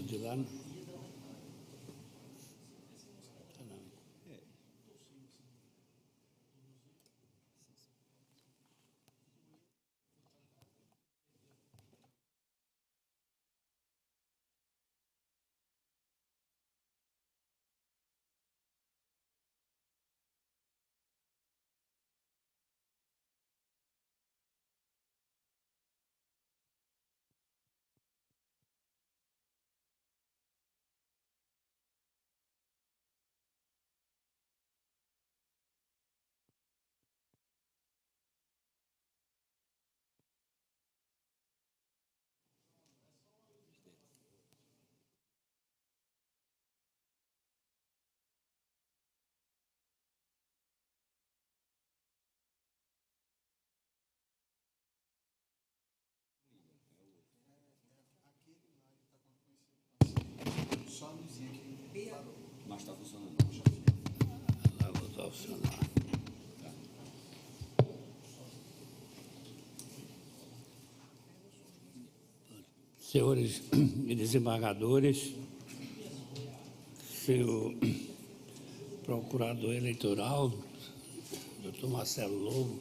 de lá. Não. Só a luzinha aqui parou. Mas está funcionando. Lá voltou a funcionar. Senhores e desembargadores, senhor procurador eleitoral, doutor Marcelo Lobo,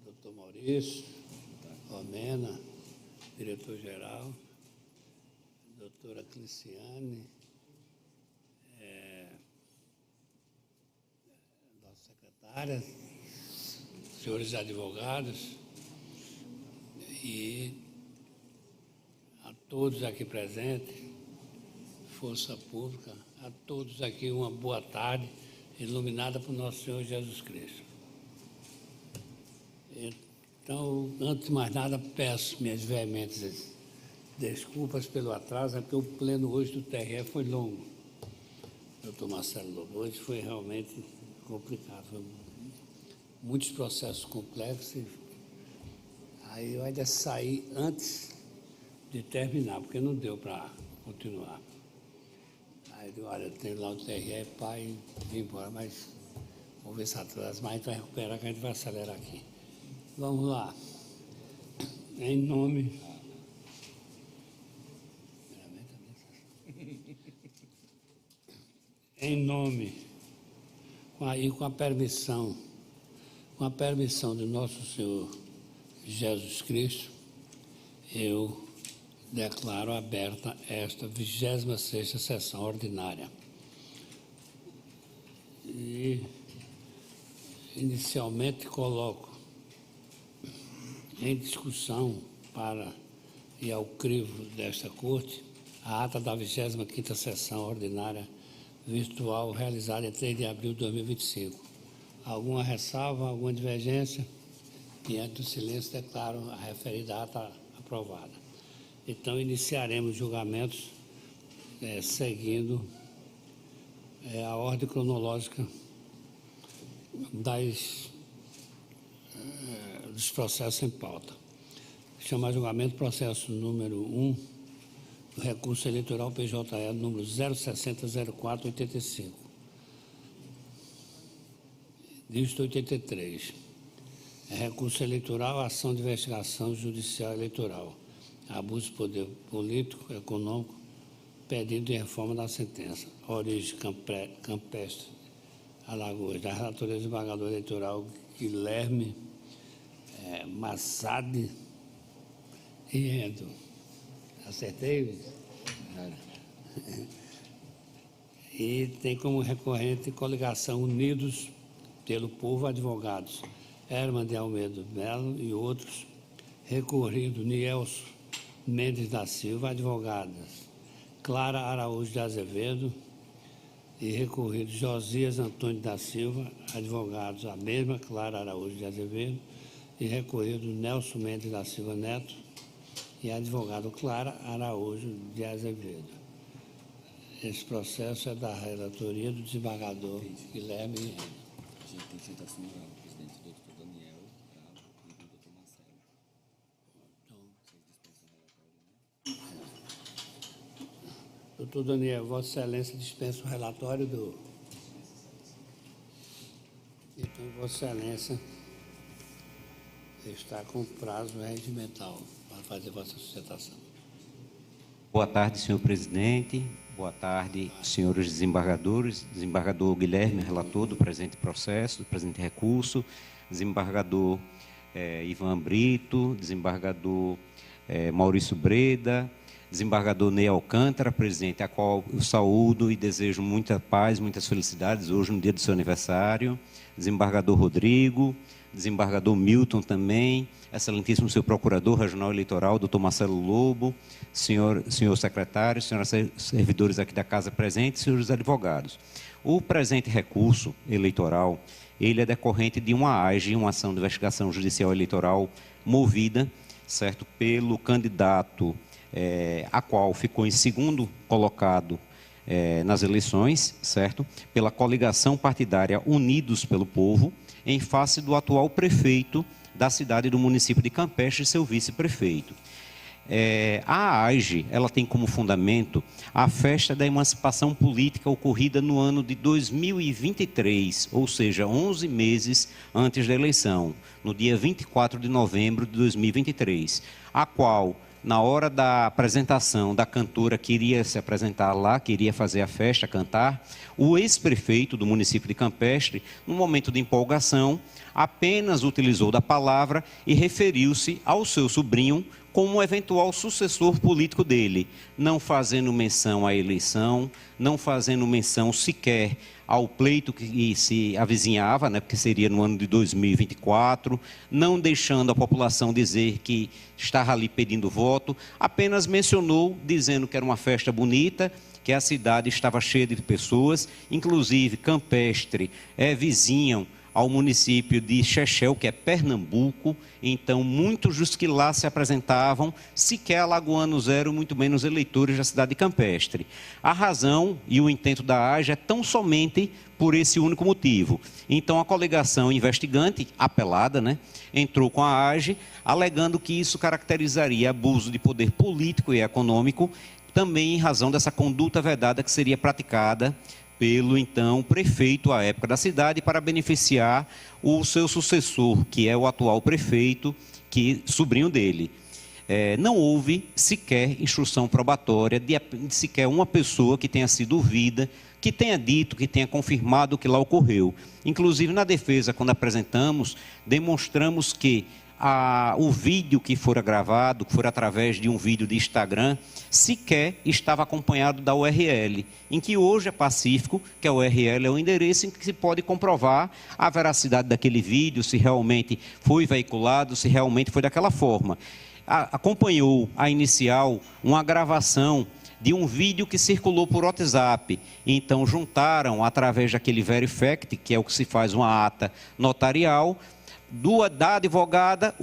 doutor Maurício, Romena, diretor-geral, doutora Cliciane, nossa secretária, senhores advogados e a todos aqui presentes, força pública, a todos aqui uma boa tarde, iluminada por nosso Senhor Jesus Cristo. Então, antes de mais nada, peço minhas veementes desculpas pelo atraso, é porque o pleno hoje do TRE foi longo. Doutor Marcelo Lobo, hoje foi realmente complicado, foi muitos processos complexos. Aí eu ainda saí antes de terminar, porque não deu para continuar. Aí eu digo, olha, eu tenho lá o TRE, pai, vim embora, mas vamos ver se atrasa, mas a gente vai recuperar, que a gente vai acelerar aqui. Vamos lá. Em nome... Em nome, com a permissão de nosso Senhor Jesus Cristo, eu declaro aberta esta 26ª sessão ordinária. E, inicialmente, coloco em discussão e ao crivo desta Corte a ata da 25ª sessão ordinária virtual realizada em 3 de abril de 2025. Alguma ressalva, alguma divergência? Diante do silêncio, declaro a referida ata aprovada. Então, iniciaremos julgamentos seguindo a ordem cronológica dos processos em pauta. Chamar julgamento processo número 1, do recurso eleitoral PJE número 0600485. Dígito 83. Recurso eleitoral, ação de investigação judicial eleitoral. Abuso de poder político, econômico, pedido de reforma da sentença. Origem Campestre, Alagoas. Da relatoria do desembargador eleitoral Guilherme Massad e Endo. Acertei? E tem como recorrente coligação Unidos pelo Povo Advogados, Herman de Almeida Melo e outros, recorrido Nielso Mendes da Silva, advogadas, Clara Araújo de Azevedo e recorrido Josias Antônio da Silva, advogados, a mesma Clara Araújo de Azevedo e recorrido Nelson Mendes da Silva Neto e advogado Clara Araújo de Azevedo. Esse processo é da relatoria do desembargador Guilherme. A gente tem citação oral, presidente, do doutor Daniel Bravo e do doutor Marcelo. Então, Vocês dispensam o relatório, né? doutor Daniel, Vossa Excelência dispensa o relatório do... Então, Vossa Excelência está com prazo regimental para fazer vossa sustentação. Boa tarde, senhor presidente. Boa tarde, senhores desembargadores. Desembargador Guilherme, relator do presente processo, do presente recurso. Desembargador Ivan Brito. Desembargador Maurício Breda. Desembargador Ney Alcântara, presidente, a qual eu saúdo e desejo muita paz, muitas felicidades hoje no dia do seu aniversário. Desembargador Rodrigo. Desembargador Milton também, excelentíssimo senhor procurador regional eleitoral, doutor Marcelo Lobo, senhor secretário, senhoras servidores aqui da casa presentes, senhores advogados. O presente recurso eleitoral, ele é decorrente de uma AGE, uma ação de investigação judicial eleitoral movida, certo, pelo candidato a qual ficou em segundo colocado nas eleições, certo, pela coligação partidária Unidos pelo Povo, em face do atual prefeito da cidade e do município de Campeche e seu vice-prefeito. A AGE, ela tem como fundamento a festa da emancipação política ocorrida no ano de 2023, ou seja, 11 meses antes da eleição, no dia 24 de novembro de 2023, a qual, na hora da apresentação da cantora que iria se apresentar lá, que iria fazer a festa, cantar, o ex-prefeito do município de Campeche, no momento de empolgação, apenas utilizou da palavra e referiu-se ao seu sobrinho como eventual sucessor político dele, não fazendo menção à eleição, não fazendo menção sequer ao pleito que se avizinhava, né, porque seria no ano de 2024, não deixando a população dizer que estava ali pedindo voto, apenas mencionou, dizendo que era uma festa bonita, que a cidade estava cheia de pessoas, inclusive Campestre vizinho ao município de Chechel, que é Pernambuco, então muitos dos que lá se apresentavam, sequer alagoanos eram, muito menos eleitores da cidade de Campestre. A razão e o intento da AGE é tão somente por esse único motivo. Então a coligação investigante, apelada, né, entrou com a AGE, alegando que isso caracterizaria abuso de poder político e econômico, também em razão dessa conduta vedada que seria praticada pelo então prefeito à época da cidade para beneficiar o seu sucessor, que é o atual prefeito, sobrinho dele. Não houve sequer instrução probatória de sequer uma pessoa que tenha sido ouvida, que tenha dito, que tenha confirmado o que lá ocorreu. Inclusive, na defesa, quando apresentamos, demonstramos que o vídeo que fora gravado, que for através de um vídeo de Instagram, sequer estava acompanhado da URL, em que hoje é pacífico, que a URL é o endereço em que se pode comprovar a veracidade daquele vídeo, se realmente foi veiculado, se realmente foi daquela forma. Acompanhou a inicial uma gravação de um vídeo que circulou por WhatsApp. Então, juntaram, através daquele Verifact, que é o que se faz uma ata notarial, da advogada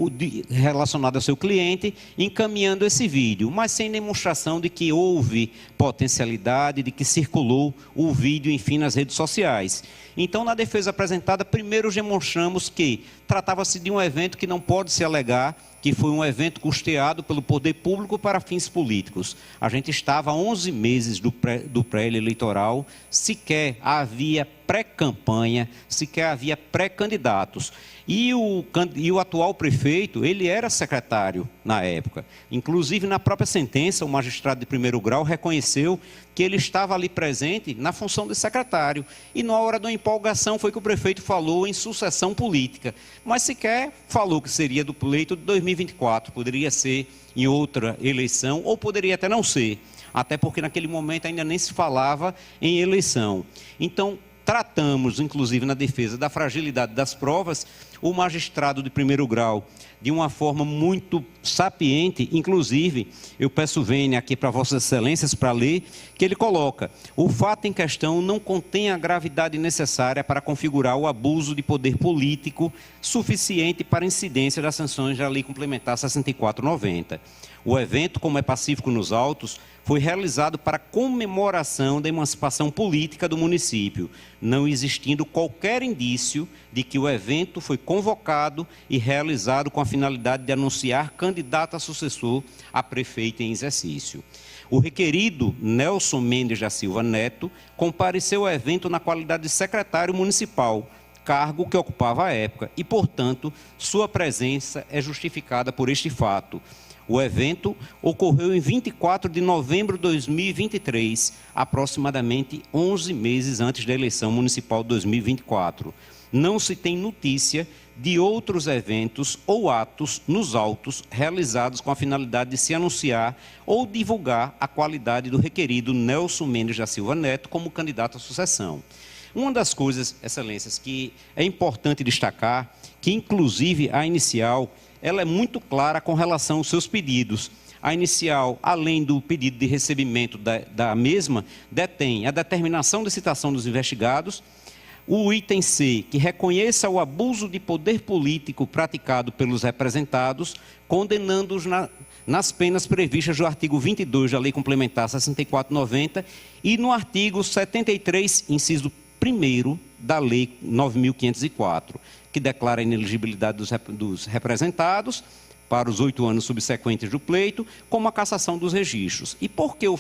relacionada ao seu cliente, encaminhando esse vídeo, mas sem demonstração de que houve potencialidade, de que circulou o vídeo, enfim, nas redes sociais. Então, na defesa apresentada, primeiro demonstramos que tratava-se de um evento que não pode se alegar que foi um evento custeado pelo poder público para fins políticos. A gente estava a 11 meses do pré-eleitoral, sequer havia pré-campanha, sequer havia pré-candidatos. E o atual prefeito, ele era secretário na época. Inclusive, na própria sentença, o magistrado de primeiro grau reconheceu que ele estava ali presente na função de secretário. E na hora da empolgação foi que o prefeito falou em sucessão política. Mas sequer falou que seria do pleito de 2024. Poderia ser em outra eleição ou poderia até não ser. Até porque naquele momento ainda nem se falava em eleição. Então, tratamos, inclusive na defesa da fragilidade das provas, o magistrado de primeiro grau, de uma forma muito sapiente, inclusive, eu peço vênia aqui para Vossas Excelências para ler, que ele coloca: o fato em questão não contém a gravidade necessária para configurar o abuso de poder político suficiente para incidência das sanções da Lei Complementar 64/90. O evento, como é pacífico nos autos, foi realizado para comemoração da emancipação política do município, não existindo qualquer indício de que o evento foi convocado e realizado com a finalidade de anunciar candidato a sucessor a prefeito em exercício. O requerido Nelson Mendes da Silva Neto compareceu ao evento na qualidade de secretário municipal, cargo que ocupava à época e, portanto, sua presença é justificada por este fato. O evento ocorreu em 24 de novembro de 2023, aproximadamente 11 meses antes da eleição municipal de 2024. Não se tem notícia de outros eventos ou atos nos autos realizados com a finalidade de se anunciar ou divulgar a qualidade do requerido Nelson Mendes da Silva Neto como candidato à sucessão. Uma das coisas, excelências, que é importante destacar, que inclusive a inicial, ela é muito clara com relação aos seus pedidos. A inicial, além do pedido de recebimento da mesma, detém a determinação de citação dos investigados, o item C, que reconheça o abuso de poder político praticado pelos representados, condenando-os nas penas previstas no artigo 22 da Lei Complementar 64/90 e no artigo 73, inciso 1º da Lei 9.504, que declara a inelegibilidade dos representados para os 8 anos subsequentes do pleito, como a cassação dos registros. E por que eu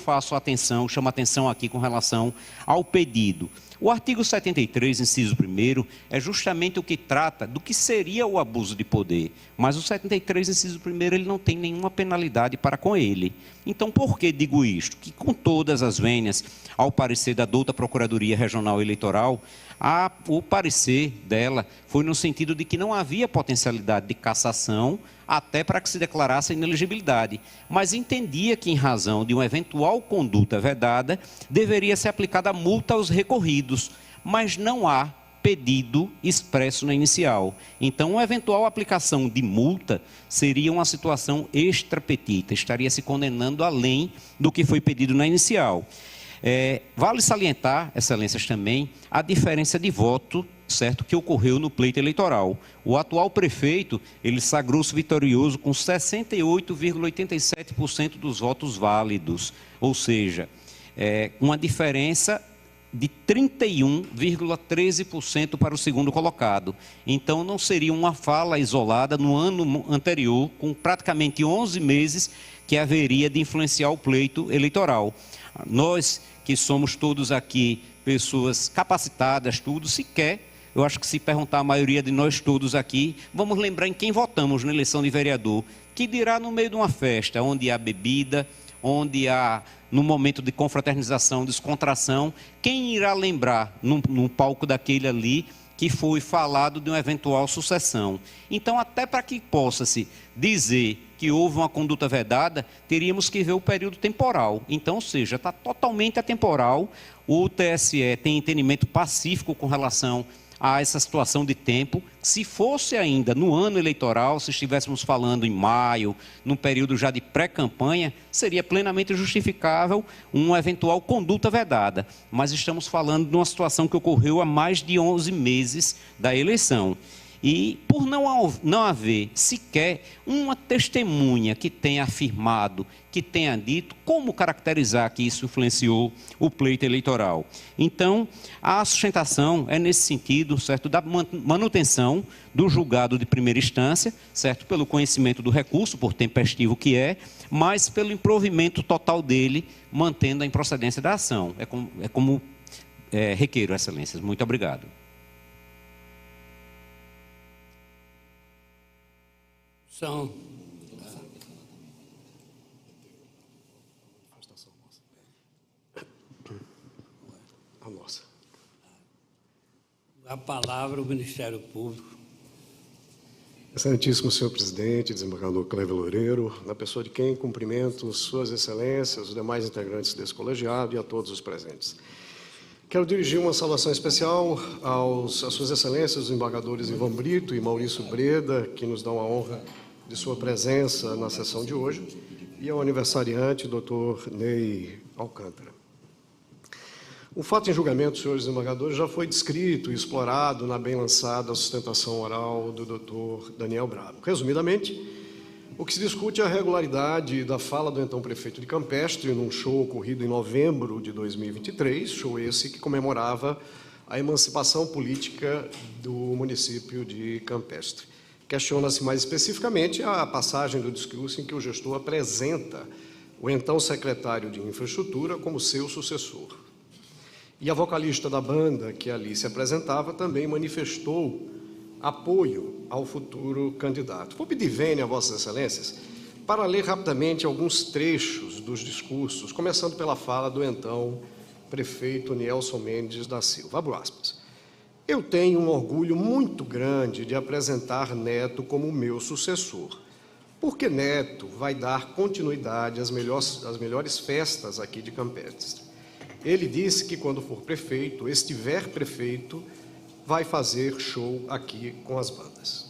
chamo atenção aqui com relação ao pedido? O artigo 73, inciso 1º, é justamente o que trata do que seria o abuso de poder. Mas o 73, inciso 1º, ele não tem nenhuma penalidade para com ele. Então, por que digo isto? Que com todas as vênias, ao parecer da douta Procuradoria Regional Eleitoral, o parecer dela foi no sentido de que não havia potencialidade de cassação até para que se declarasse a inelegibilidade, mas entendia que, em razão de uma eventual conduta vedada, deveria ser aplicada multa aos recorridos, mas não há pedido expresso na inicial. Então, uma eventual aplicação de multa seria uma situação extrapetita, estaria se condenando além do que foi pedido na inicial. Vale salientar, excelências, também, a diferença de voto, certo, que ocorreu no pleito eleitoral. O atual prefeito, ele sagrou-se vitorioso com 68,87% dos votos válidos, ou seja, uma diferença de 31,13% para o segundo colocado. Então, não seria uma fala isolada no ano anterior, com praticamente 11 meses, que haveria de influenciar o pleito eleitoral. Nós, que somos todos aqui pessoas capacitadas, tudo, sequer, eu acho que se perguntar a maioria de nós todos aqui, vamos lembrar em quem votamos na eleição de vereador, que dirá no meio de uma festa, onde há bebida, onde há, no momento de confraternização, descontração, quem irá lembrar num palco daquele ali que foi falado de uma eventual sucessão? Então, até para que possa-se dizer que houve uma conduta vedada, teríamos que ver o período temporal. Então, ou seja, está totalmente atemporal. O TSE tem entendimento pacífico com relação a essa situação de tempo. Se fosse ainda no ano eleitoral, se estivéssemos falando em maio, num período já de pré-campanha, seria plenamente justificável uma eventual conduta vedada. Mas estamos falando de uma situação que ocorreu há mais de 11 meses da eleição. E por não haver sequer uma testemunha que tenha afirmado, que tenha dito, como caracterizar que isso influenciou o pleito eleitoral? Então, a sustentação é nesse sentido, certo, da manutenção do julgado de primeira instância, certo, pelo conhecimento do recurso, por tempestivo que mas pelo improvimento total dele, mantendo a improcedência da ação. É como requeiro, excelências. Muito obrigado. A palavra o Ministério Público. Excelentíssimo senhor presidente, desembargador Cléber Loureiro, na pessoa de quem cumprimento suas excelências, os demais integrantes desse colegiado e a todos os presentes. Quero dirigir uma saudação especial às suas excelências, os desembargadores Ivan Brito e Maurício Breda, que nos dão a honra de sua presença na sessão de hoje, e ao aniversariante, Dr. Ney Alcântara. O fato em julgamento, senhores desembargadores, já foi descrito e explorado na bem lançada sustentação oral do Dr. Daniel Bravo. Resumidamente, o que se discute é a regularidade da fala do então prefeito de Campestre num show ocorrido em novembro de 2023, show esse que comemorava a emancipação política do município de Campestre. Questiona-se mais especificamente a passagem do discurso em que o gestor apresenta o então secretário de Infraestrutura como seu sucessor. E a vocalista da banda, que ali se apresentava, também manifestou apoio ao futuro candidato. Vou pedir vênia a Vossas Excelências para ler rapidamente alguns trechos dos discursos, começando pela fala do então prefeito Nielson Mendes da Silva. Abro aspas. Eu tenho um orgulho muito grande de apresentar Neto como meu sucessor, porque Neto vai dar continuidade às melhores festas aqui de Campestre. Ele disse que, quando for prefeito, estiver prefeito, vai fazer show aqui com as bandas.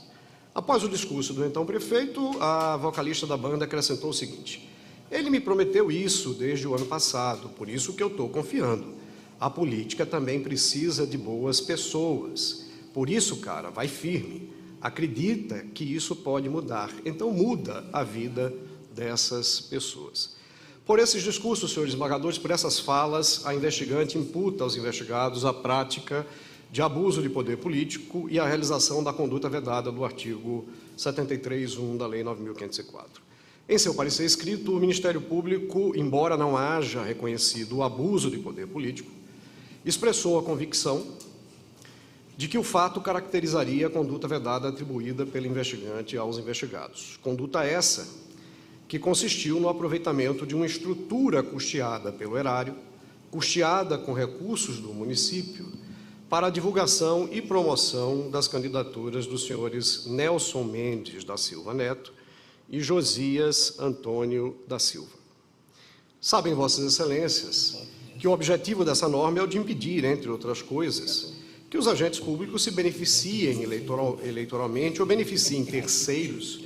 Após o discurso do então prefeito, a vocalista da banda acrescentou o seguinte: ele me prometeu isso desde o ano passado, por isso que eu estou confiando. A política também precisa de boas pessoas. Por isso, cara, vai firme. Acredita que isso pode mudar. Então, muda a vida dessas pessoas. Por esses discursos, senhores esmagadores, por essas falas, a investigante imputa aos investigados a prática de abuso de poder político e a realização da conduta vedada do artigo 73.1 da Lei 9.504. Em seu parecer escrito, o Ministério Público, embora não haja reconhecido o abuso de poder político, expressou a convicção de que o fato caracterizaria a conduta vedada atribuída pelo investigante aos investigados. Conduta essa que consistiu no aproveitamento de uma estrutura custeada pelo erário, custeada com recursos do município, para a divulgação e promoção das candidaturas dos senhores Nelson Mendes da Silva Neto e Josias Antônio da Silva. Sabem, Vossas Excelências, que o objetivo dessa norma é o de impedir, entre outras coisas, que os agentes públicos se beneficiem eleitoralmente ou beneficiem terceiros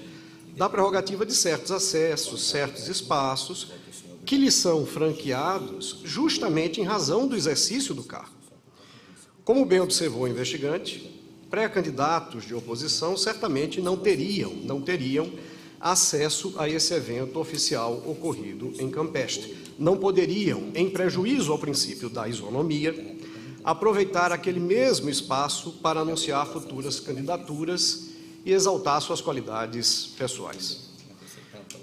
da prerrogativa de certos acessos, certos espaços, que lhes são franqueados justamente em razão do exercício do cargo. Como bem observou o investigante, pré-candidatos de oposição certamente não teriam acesso a esse evento oficial ocorrido em Campestre. Não poderiam, em prejuízo ao princípio da isonomia, aproveitar aquele mesmo espaço para anunciar futuras candidaturas e exaltar suas qualidades pessoais.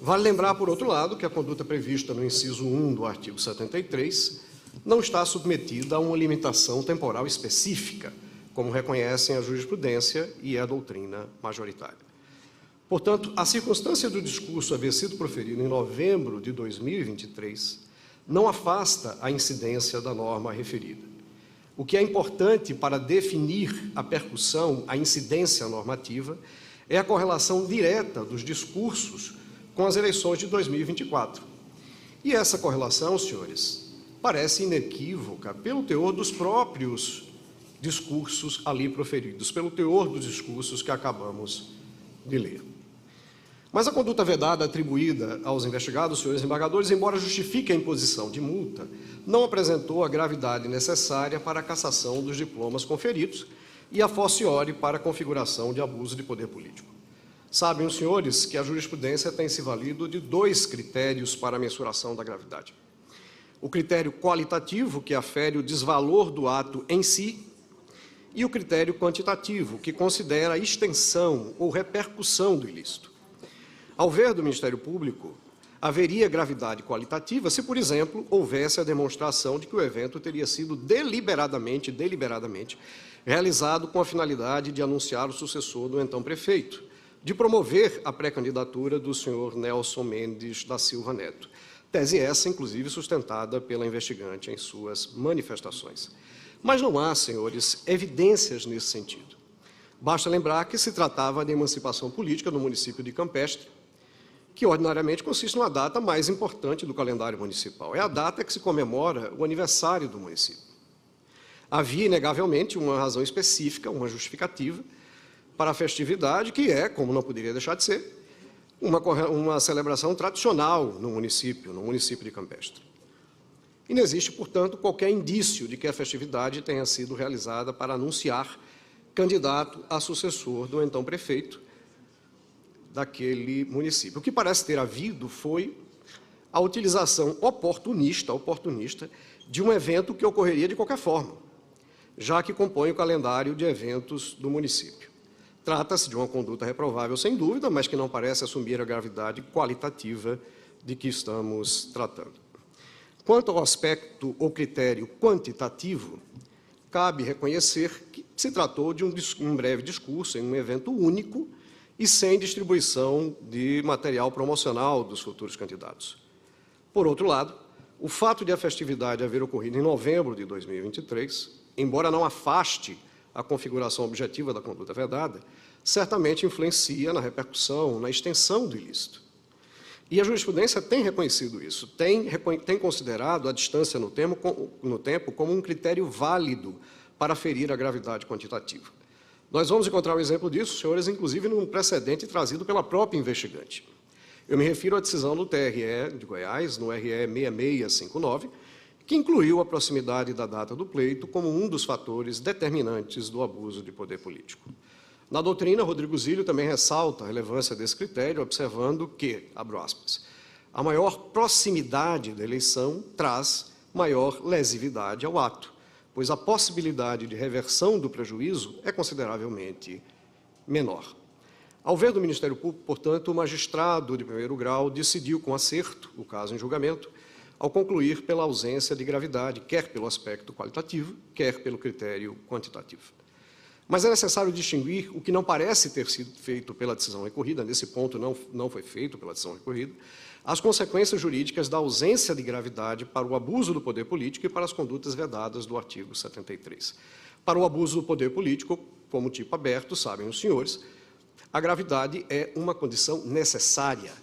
Vale lembrar, por outro lado, que a conduta prevista no inciso 1 do artigo 73 não está submetida a uma limitação temporal específica, como reconhecem a jurisprudência e a doutrina majoritária. Portanto, a circunstância do discurso haver sido proferido em novembro de 2023 não afasta a incidência da norma referida. O que é importante para definir a percussão, a incidência normativa, é a correlação direta dos discursos com as eleições de 2024. E essa correlação, senhores, parece inequívoca pelo teor dos próprios discursos ali proferidos, pelo teor dos discursos que acabamos de ler. Mas a conduta vedada atribuída aos investigados, senhores embargadores, embora justifique a imposição de multa, não apresentou a gravidade necessária para a cassação dos diplomas conferidos e a forciore para a configuração de abuso de poder político. Sabem os senhores que a jurisprudência tem se valido de dois critérios para a mensuração da gravidade. O critério qualitativo, que afere o desvalor do ato em si, e o critério quantitativo, que considera a extensão ou repercussão do ilícito. Ao ver do Ministério Público, haveria gravidade qualitativa se, por exemplo, houvesse a demonstração de que o evento teria sido deliberadamente realizado com a finalidade de anunciar o sucessor do então prefeito, de promover a pré-candidatura do senhor Nelson Mendes da Silva Neto. Tese essa, inclusive, sustentada pela investigante em suas manifestações. Mas não há, senhores, evidências nesse sentido. Basta lembrar que se tratava de emancipação política no município de Campestre, que ordinariamente consiste numa data mais importante do calendário municipal. É a data que se comemora o aniversário do município. Havia, inegavelmente, uma razão específica, uma justificativa, para a festividade, que é, como não poderia deixar de ser, uma celebração tradicional no município de Campestre. E não existe, portanto, qualquer indício de que a festividade tenha sido realizada para anunciar candidato a sucessor do então prefeito daquele município. O que parece ter havido foi a utilização oportunista de um evento que ocorreria de qualquer forma, já que compõe o calendário de eventos do município. Trata-se de uma conduta reprovável, sem dúvida, mas que não parece assumir a gravidade qualitativa de que estamos tratando. Quanto ao aspecto ou critério quantitativo, cabe reconhecer que se tratou de um breve discurso em um evento único e sem distribuição de material promocional dos futuros candidatos. Por outro lado, o fato de a festividade haver ocorrido em novembro de 2023, embora não afaste a configuração objetiva da conduta vedada, certamente influencia na repercussão, na extensão do ilícito. E a jurisprudência tem reconhecido isso, tem considerado a distância no tempo como um critério válido para aferir a gravidade quantitativa. Nós vamos encontrar um exemplo disso, senhores, inclusive num precedente trazido pela própria investigante. Eu me refiro à decisão do TRE de Goiás, no RE 6659, que incluiu a proximidade da data do pleito como um dos fatores determinantes do abuso de poder político. Na doutrina, Rodrigo Zílio também ressalta a relevância desse critério, observando que, abro aspas, a maior proximidade da eleição traz maior lesividade ao ato, pois a possibilidade de reversão do prejuízo é consideravelmente menor. Ao ver do Ministério Público, portanto, o magistrado de primeiro grau decidiu com acerto o caso em julgamento, ao concluir pela ausência de gravidade, quer pelo aspecto qualitativo, quer pelo critério quantitativo. Mas é necessário distinguir o que não parece ter sido feito pela decisão recorrida, nesse ponto não foi feito pela decisão recorrida, as consequências jurídicas da ausência de gravidade para o abuso do poder político e para as condutas vedadas do artigo 73. Para o abuso do poder político, como tipo aberto, sabem os senhores, a gravidade é uma condição necessária,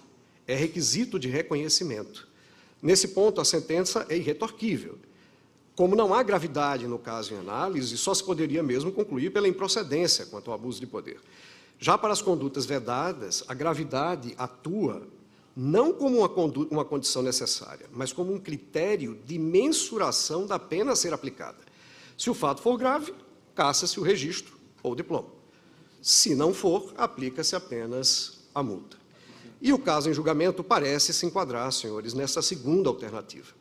é requisito de reconhecimento. Nesse ponto, a sentença é irretorquível. Como não há gravidade no caso em análise, só se poderia mesmo concluir pela improcedência quanto ao abuso de poder. Já para as condutas vedadas, a gravidade atua não como uma condição necessária, mas como um critério de mensuração da pena a ser aplicada. Se o fato for grave, caça-se o registro ou diploma. Se não for, aplica-se apenas a multa. E o caso em julgamento parece se enquadrar, senhores, nessa segunda alternativa.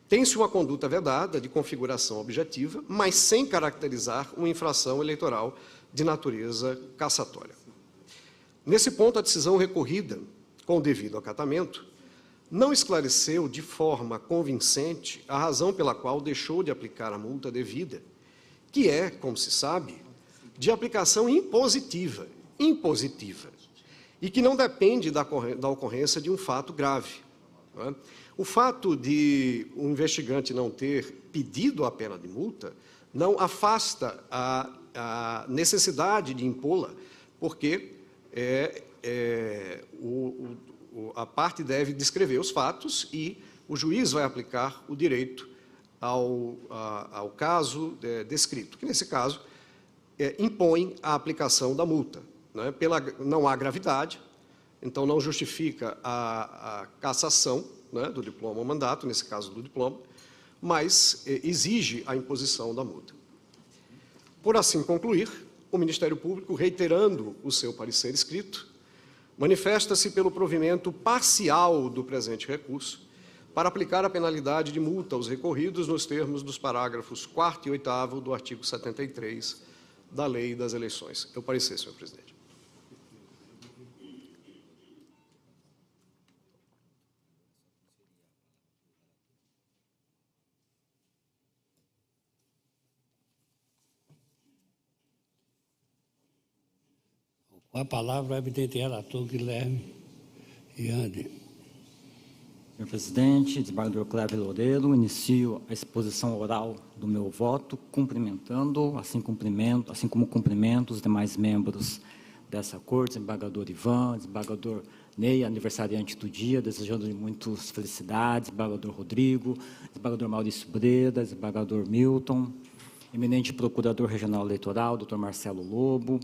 Tem-se uma conduta vedada de configuração objetiva, mas sem caracterizar uma infração eleitoral de natureza cassatória. Nesse ponto, a decisão recorrida, com o devido acatamento, não esclareceu de forma convincente a razão pela qual deixou de aplicar a multa devida, que é, como se sabe, de aplicação impositiva, e que não depende da ocorrência de um fato grave. Não é? O fato de o investigante não ter pedido a pena de multa não afasta a necessidade de impô-la, porque a parte deve descrever os fatos e o juiz vai aplicar o direito ao caso descrito, que, nesse caso, impõe a aplicação da multa. Né? Não há gravidade, então não justifica a cassação, né, do diploma ou mandato, nesse caso do diploma, mas exige a imposição da multa. Por assim concluir, o Ministério Público, reiterando o seu parecer escrito, manifesta-se pelo provimento parcial do presente recurso para aplicar a penalidade de multa aos recorridos nos termos dos parágrafos 4º e 8º do artigo 73 da Lei das Eleições. É o parecer, senhor presidente. Com a palavra, o evidente relator Guilherme Iande. Senhor presidente, desembargador Cléber Loureiro, inicio a exposição oral do meu voto, cumprimentando, assim como cumprimento os demais membros dessa corte, desembargador Ivan, desembargador Ney, aniversariante do dia, desejando-lhe muitas felicidades, desembargador Rodrigo, desembargador Maurício Breda, desembargador Milton, eminente procurador regional eleitoral, doutor Marcelo Lobo,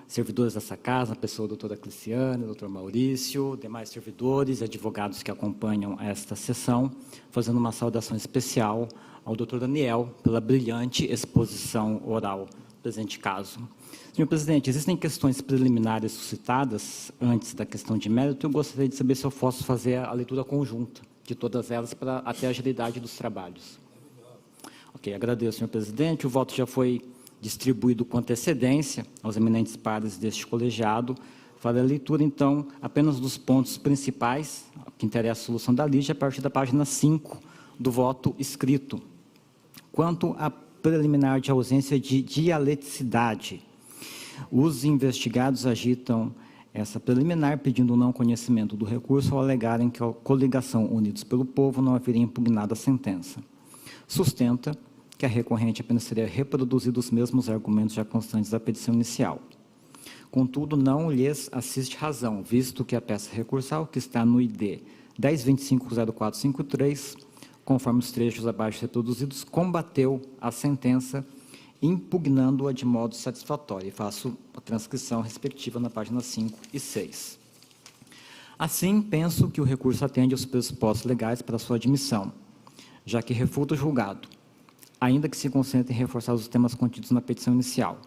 servidores dessa casa, na pessoa da doutora Cliciane, doutor Maurício, demais servidores e advogados que acompanham esta sessão, fazendo uma saudação especial ao doutor Daniel pela brilhante exposição oral do presente caso. Senhor presidente, existem questões preliminares suscitadas antes da questão de mérito. Eu gostaria de saber se eu posso fazer a leitura conjunta de todas elas para até a agilidade dos trabalhos. Ok, agradeço, senhor presidente. O voto já foi distribuído com antecedência aos eminentes pares deste colegiado, Farei a leitura, então, apenas dos pontos principais que interessam a solução da lide, a partir da página 5 do voto escrito. Quanto à preliminar de ausência de dialeticidade, os investigados agitam essa preliminar pedindo o não conhecimento do recurso ao alegarem que a coligação Unidos pelo Povo não haveria impugnado a sentença. Sustenta que a recorrente apenas teria reproduzido os mesmos argumentos já constantes da petição inicial. Contudo, não lhes assiste razão, visto que a peça recursal, que está no ID 10250453, conforme os trechos abaixo reproduzidos, combateu a sentença, impugnando-a de modo satisfatório. E faço a transcrição respectiva na página 5 e 6. Assim, penso que o recurso atende aos pressupostos legais para sua admissão, já que refuta o julgado, ainda que se concentre em reforçar os temas contidos na petição inicial.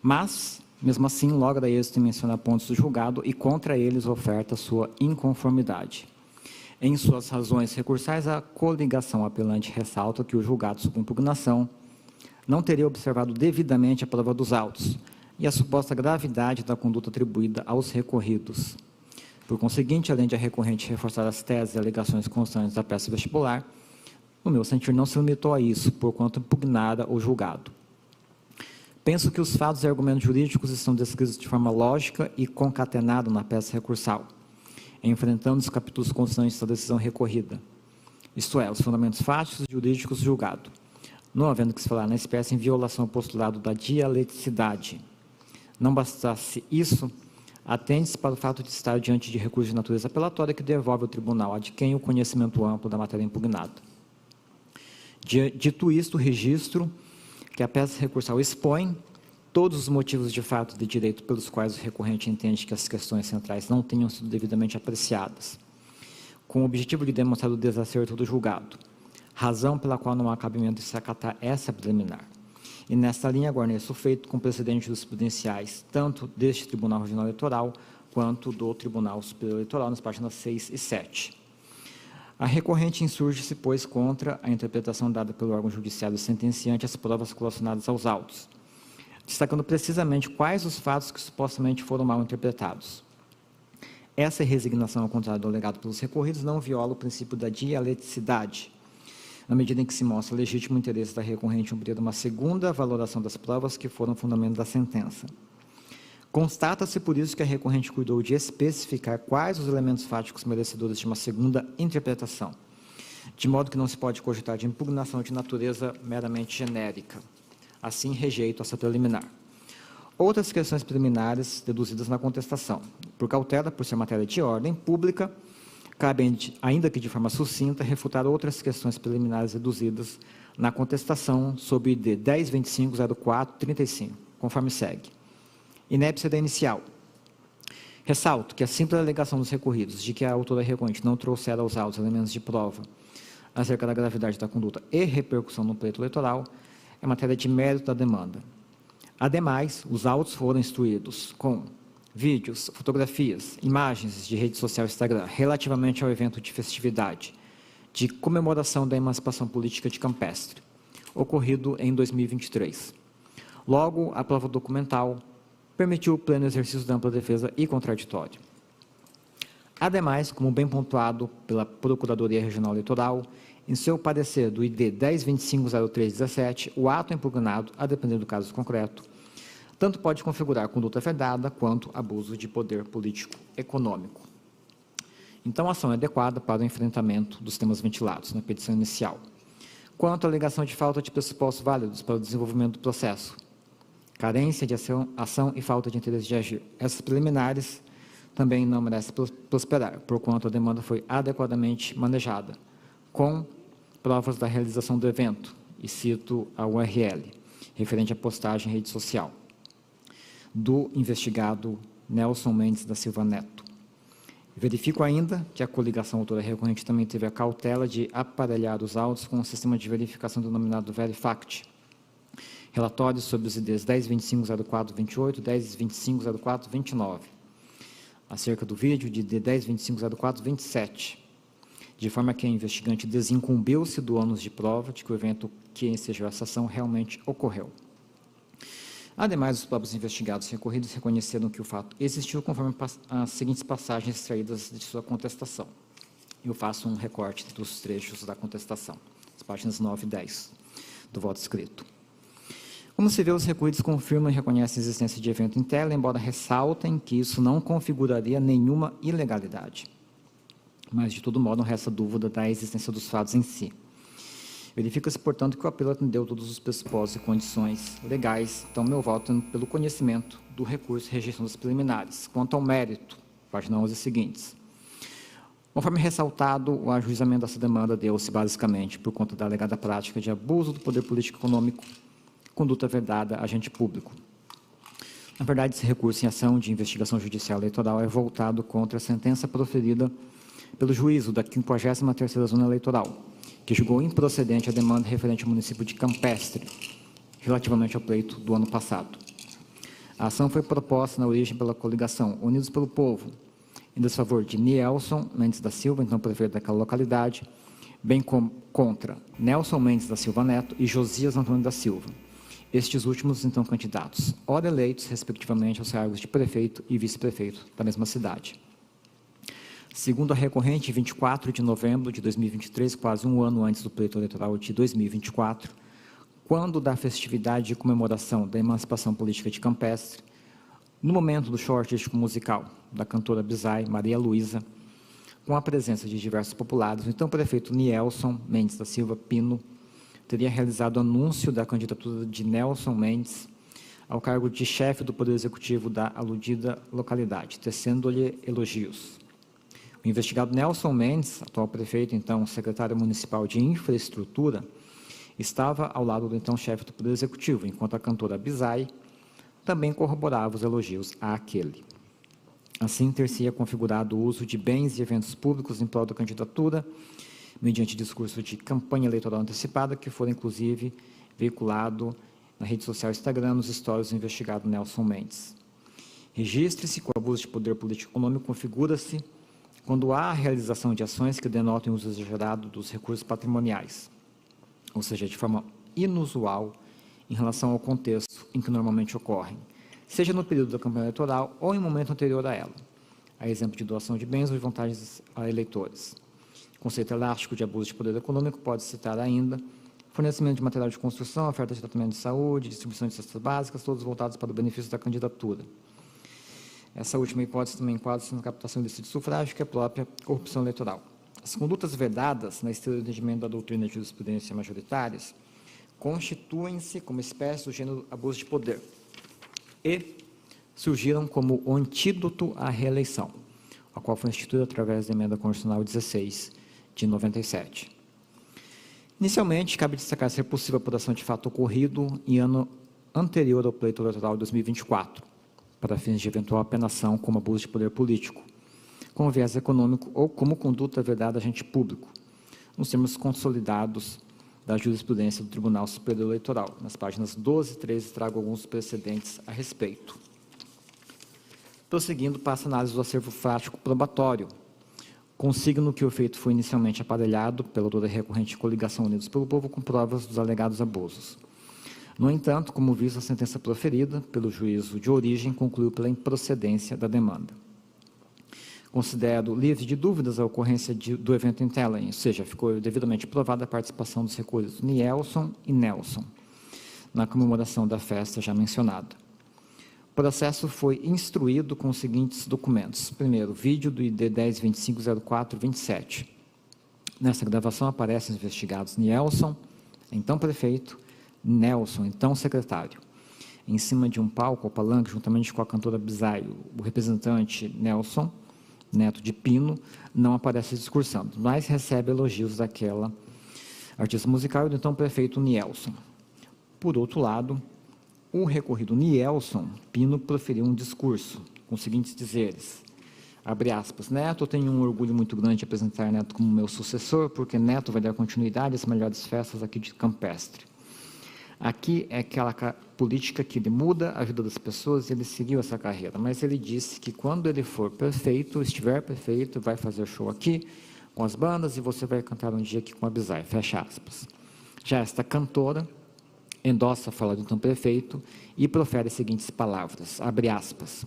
Mas, mesmo assim, logra êxito em mencionar pontos do julgado e contra eles oferta sua inconformidade. Em suas razões recursais, a coligação apelante ressalta que o julgado sob impugnação não teria observado devidamente a prova dos autos e a suposta gravidade da conduta atribuída aos recorridos. Por conseguinte, além de a recorrente reforçar as teses e alegações constantes da peça vestibular, no meu sentir, não se limitou a isso, porquanto impugnara o julgado. Penso que os fatos e argumentos jurídicos estão descritos de forma lógica e concatenada na peça recursal, enfrentando os capítulos constantes da decisão recorrida, isto é, os fundamentos fáticos e jurídicos do julgado, não havendo que se falar na espécie em violação ao postulado da dialeticidade. Não bastasse isso, atende-se para o fato de estar diante de recurso de natureza apelatória que devolve ao tribunal a de quem o conhecimento amplo da matéria impugnada. Dito isto, registro que a peça recursal expõe todos os motivos de fato e de direito pelos quais o recorrente entende que as questões centrais não tenham sido devidamente apreciadas, com o objetivo de demonstrar o desacerto do julgado, razão pela qual não há cabimento de se acatar essa preliminar. E nesta linha, guarneço o feito com precedentes jurisprudenciais, tanto deste Tribunal Regional Eleitoral, quanto do Tribunal Superior Eleitoral, nas páginas 6 e 7. A recorrente insurge-se, pois, contra a interpretação dada pelo órgão judiciário sentenciante às provas relacionadas aos autos, destacando precisamente quais os fatos que supostamente foram mal interpretados. Essa resignação, ao contrário do alegado pelos recorridos, não viola o princípio da dialeticidade, na medida em que se mostra legítimo interesse da recorrente em obter uma segunda valoração das provas que foram fundamento da sentença. Constata-se, por isso, que a recorrente cuidou de especificar quais os elementos fáticos merecedores de uma segunda interpretação, de modo que não se pode cogitar de impugnação de natureza meramente genérica. Assim, rejeito essa preliminar. Outras questões preliminares deduzidas na contestação. Por cautela, por ser matéria de ordem pública, cabe, ainda que de forma sucinta, refutar outras questões preliminares deduzidas na contestação sob o ID 10250435, conforme segue. Inépcia da inicial. Ressalto que a simples alegação dos recorridos de que a autora recorrente não trouxera aos autos elementos de prova acerca da gravidade da conduta e repercussão no pleito eleitoral é matéria de mérito da demanda. Ademais, os autos foram instruídos com vídeos, fotografias, imagens de rede social Instagram relativamente ao evento de festividade de comemoração da emancipação política de Campestre, ocorrido em 2023. Logo, a prova documental permitiu o pleno exercício da ampla defesa e contraditório. Ademais, como bem pontuado pela Procuradoria Regional Eleitoral, em seu parecer do ID 10250317, o ato impugnado, a depender do caso concreto, tanto pode configurar conduta vedada quanto abuso de poder político econômico. Então, a ação é adequada para o enfrentamento dos temas ventilados na petição inicial. Quanto à alegação de falta de pressupostos válidos para o desenvolvimento do processo, carência de ação e falta de interesse de agir. Essas preliminares também não merecem prosperar, porquanto a demanda foi adequadamente manejada, com provas da realização do evento, e cito a URL, referente à postagem em rede social, do investigado Nelson Mendes da Silva Neto. Verifico ainda que a coligação autora recorrente também teve a cautela de aparelhar os autos com um sistema de verificação denominado Verifact, relatórios sobre os IDs 10250428 e 10250429, acerca do vídeo de ID 10250427, de forma que a investigante desincumbiu-se do ônus de prova de que o evento que ensejou essa ação realmente ocorreu. Ademais, os próprios investigados recorridos reconheceram que o fato existiu conforme as seguintes passagens extraídas de sua contestação. Eu faço um recorte dos trechos da contestação, as páginas 9 e 10 do voto escrito. Como se vê, os recorridos confirmam e reconhecem a existência de evento em tela, embora ressaltem que isso não configuraria nenhuma ilegalidade. Mas, de todo modo, não resta dúvida da existência dos fatos em si. Verifica-se, portanto, que o apelo atendeu todos os pressupostos e condições legais, então meu voto é pelo conhecimento do recurso e rejeição das preliminares. Quanto ao mérito, página 11 seguintes. Conforme ressaltado, o ajuizamento dessa demanda deu-se basicamente por conta da alegada prática de abuso do poder político econômico, conduta vedada a agente público. Na verdade, esse recurso em ação de investigação judicial eleitoral é voltado contra a sentença proferida pelo juízo da 53ª Zona Eleitoral, que julgou improcedente a demanda referente ao município de Campestre, relativamente ao pleito do ano passado. A ação foi proposta na origem pela coligação Unidos pelo Povo, em desfavor de Nielson Mendes da Silva, então prefeito daquela localidade, bem como contra Nelson Mendes da Silva Neto e Josias Antônio da Silva. Estes últimos, então, candidatos, ora eleitos, respectivamente, aos cargos de prefeito e vice-prefeito da mesma cidade. Segundo a recorrente, 24 de novembro de 2023, quase um ano antes do pleito eleitoral de 2024, quando da festividade de comemoração da emancipação política de Campestre, no momento do short musical da cantora Bizai, Maria Luísa, com a presença de diversos populares, o então prefeito Nielson Mendes da Silva Pino teria realizado o anúncio da candidatura de Nelson Mendes ao cargo de chefe do Poder Executivo da aludida localidade, tecendo-lhe elogios. O investigado Nelson Mendes, atual prefeito, então secretário municipal de infraestrutura, estava ao lado do então chefe do Poder Executivo, enquanto a cantora Bizai também corroborava os elogios àquele. Assim, ter-se-ia configurado o uso de bens e eventos públicos em prol da candidatura, mediante discurso de campanha eleitoral antecipada, que for, inclusive, veiculado na rede social Instagram, nos stories do investigado Nelson Mendes. Registre-se que o abuso de poder político econômico configura-se quando há a realização de ações que denotem o uso exagerado dos recursos patrimoniais, ou seja, de forma inusual em relação ao contexto em que normalmente ocorrem, seja no período da campanha eleitoral ou em momento anterior a ela, a exemplo de doação de bens ou de vantagens a eleitores. Conceito elástico de abuso de poder econômico pode citar ainda fornecimento de material de construção, oferta de tratamento de saúde, distribuição de cestas básicas, todos voltados para o benefício da candidatura. Essa última hipótese também enquadra-se na captação ilícita de sufrágio, que é a própria corrupção eleitoral. As condutas vedadas na esteira do entendimento da doutrina de jurisprudência majoritárias constituem-se como espécie do gênero abuso de poder e surgiram como o antídoto à reeleição, a qual foi instituída através da Emenda Constitucional 16, de 97. Inicialmente, cabe destacar ser possível a apuração de fato ocorrido em ano anterior ao pleito eleitoral de 2024, para fins de eventual apenação como abuso de poder político, com viés econômico ou como conduta vedada a agente público, nos termos consolidados da jurisprudência do Tribunal Superior Eleitoral. Nas páginas 12 e 13 trago alguns precedentes a respeito. Prosseguindo, passa a análise do acervo fático probatório, consigno que o feito foi inicialmente aparelhado pela autora recorrente de coligação Unidos pelo Povo com provas dos alegados abusos. No entanto, como visto, a sentença proferida pelo juízo de origem concluiu pela improcedência da demanda. Considero livre de dúvidas a ocorrência do evento em tela, ou seja, ficou devidamente provada a participação dos recolhidos Nielson e Nelson na comemoração da festa já mencionada. O processo foi instruído com os seguintes documentos. Primeiro, vídeo do ID 10250427. Nessa gravação aparecem os investigados Nielson, então prefeito, Nelson, então secretário. Em cima de um palco ou palanque, juntamente com a cantora Bizai, o representante Nelson, neto de Pino, não aparece discursando, mas recebe elogios daquela artista musical e do então prefeito Nielson. Por outro lado, o recorrido Nielson Pino proferiu um discurso com os seguintes dizeres, abre aspas, Neto, eu tenho um orgulho muito grande de apresentar Neto como meu sucessor, porque Neto vai dar continuidade às melhores festas aqui de Campestre. Aqui é aquela política que ele muda a vida das pessoas, e ele seguiu essa carreira, mas ele disse que quando ele for prefeito, estiver prefeito, vai fazer show aqui com as bandas e você vai cantar um dia aqui com a Bizai, fecha aspas. Já esta cantora endossa a fala do então prefeito e profere as seguintes palavras, abre aspas,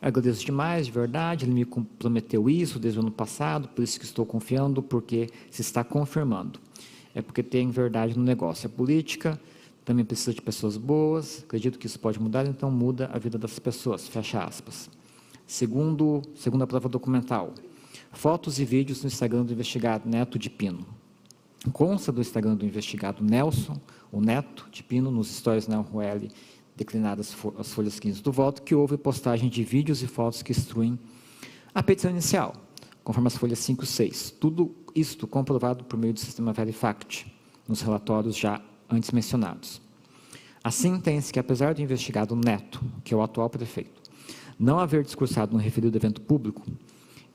agradeço demais, de verdade, ele me prometeu isso desde o ano passado, por isso que estou confiando, porque se está confirmando. É porque tem verdade no negócio. A política também precisa de pessoas boas, acredito que isso pode mudar, então muda a vida das pessoas, fecha aspas. Segunda prova documental, fotos e vídeos no Instagram do investigado Neto de Pino. Consta do Instagram do investigado Nelson, o Neto de Pino, nos stories na URL declinadas as folhas 15 do voto, que houve postagem de vídeos e fotos que instruem a petição inicial, conforme as folhas 5 e 6. Tudo isto comprovado por meio do sistema Verifact, nos relatórios já antes mencionados. Assim, entende-se que, apesar do investigado Neto, que é o atual prefeito, não haver discursado no referido evento público,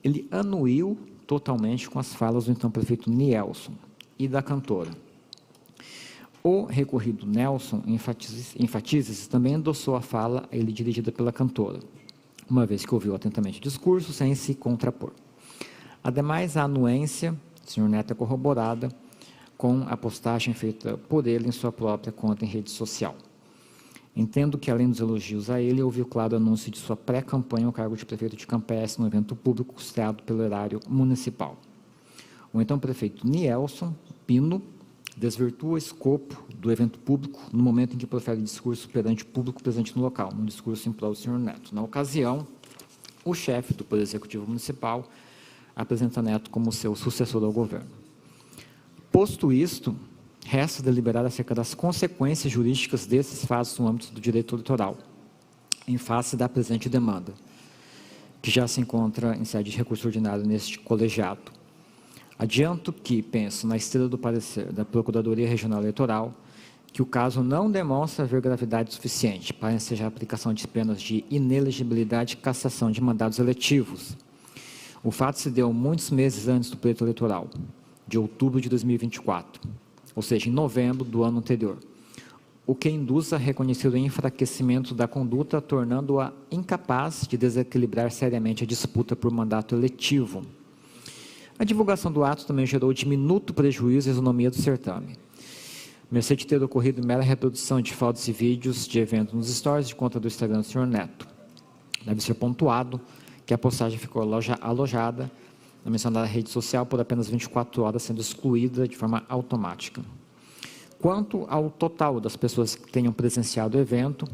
ele anuiu totalmente com as falas do então prefeito Nielson e da cantora. O recorrido Nelson enfatiza-se também endossou a fala a ele dirigida pela cantora, uma vez que ouviu atentamente o discurso sem se contrapor. Ademais, a anuência do senhor Neto é corroborada com a postagem feita por ele em sua própria conta em rede social. Entendo que, além dos elogios a ele, houve o claro anúncio de sua pré-campanha ao cargo de prefeito de Campestre no evento público custeado pelo erário municipal. O então prefeito Nielson Pino desvirtua o escopo do evento público no momento em que profere discurso perante o público presente no local, num discurso em prol do senhor Neto. Na ocasião, o chefe do Poder Executivo Municipal apresenta Neto como seu sucessor ao governo. Posto isto, resta deliberar acerca das consequências jurídicas desses fatos no âmbito do direito eleitoral, em face da presente demanda, que já se encontra em sede de recurso ordinário neste colegiado. Adianto que, penso, na esteira do parecer da Procuradoria Regional Eleitoral, que o caso não demonstra haver gravidade suficiente para ensejar a aplicação de penas de inelegibilidade e cassação de mandados eletivos. O fato se deu muitos meses antes do pleito eleitoral, de outubro de 2024, ou seja, em novembro do ano anterior, o que induz a reconhecer o enfraquecimento da conduta, tornando-a incapaz de desequilibrar seriamente a disputa por mandato eletivo. A divulgação do ato também gerou diminuto prejuízo à isonomia do certame. Mercê de ter ocorrido mera reprodução de fotos e vídeos de evento nos stories de conta do Instagram do senhor Neto. Deve ser pontuado que a postagem ficou alojada na mencionada rede social por apenas 24 horas, sendo excluída de forma automática. Quanto ao total das pessoas que tenham presenciado o evento,